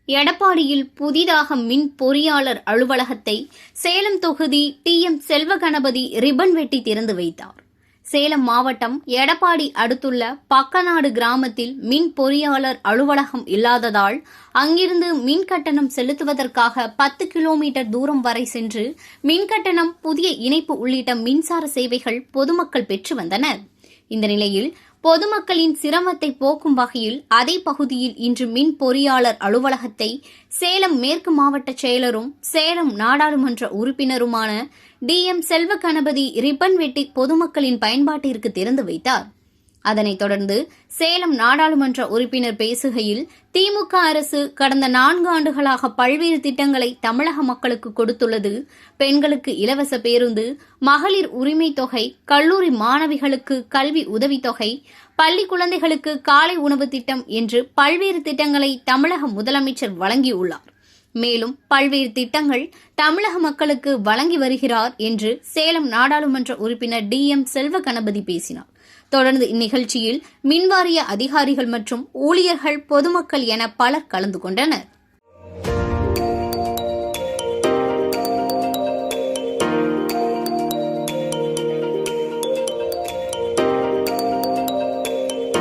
எடப்பாடியில் புதிதாக மின் பொறியாளர் அலுவலகத்தை சேலம் தொகுதி டி.எம். செல்வகணபதி ரிப்பன் வெட்டி திறந்து வைத்தார். சேலம் மாவட்டம் எடப்பாடி அடுத்துள்ள பக்கநாடு கிராமத்தில் மின் பொறியாளர் அலுவலகம் இல்லாததால் அங்கிருந்து மின் கட்டணம் செலுத்துவதற்காக 10 கிலோமீட்டர் தூரம் வரை சென்று மின் கட்டணம், புதிய இணைப்பு உள்ளிட்ட மின்சார சேவைகள் பொதுமக்கள் பெற்று வந்தனர். இந்த நிலையில் பொதுமக்களின் சிரமத்தை போக்கும் வகையில் அதே பகுதியில் இன்று மின் பொறியாளர் அலுவலகத்தை சேலம் மேற்கு மாவட்ட செயலரும் சேலம் நாடாளுமன்ற உறுப்பினருமான டி.எம். செல்வகணபதி ரிப்பன் வெட்டி பொதுமக்களின் பயன்பாட்டிற்கு திறந்து வைத்தார். அதனைத் தொடர்ந்து சேலம் நாடாளுமன்ற உறுப்பினர் பேசுகையில், திமுக அரசு கடந்த 4 ஆண்டுகளாக பல்வேறு திட்டங்களை தமிழக மக்களுக்கு கொடுத்துள்ளது. பெண்களுக்கு இலவச பேருந்து, மகளிர் உரிமை தொகை, கல்லூரி மாணவிகளுக்கு கல்வி உதவித்தொகை, பள்ளி குழந்தைகளுக்கு காலை உணவு திட்டம் என்று பல்வேறு திட்டங்களை தமிழக முதலமைச்சர் வழங்கியுள்ளார். மேலும் பல்வேறு திட்டங்கள் தமிழக மக்களுக்கு வழங்கி வருகிறார் என்று சேலம் நாடாளுமன்ற உறுப்பினர் டி.எம். செல்வகணபதி பேசினார். தொடர்ந்து இந்நிகழ்ச்சியில் மின்வாரிய அதிகாரிகள் மற்றும் ஊழியர்கள், பொதுமக்கள் என பலர் கலந்து கொண்டனர்.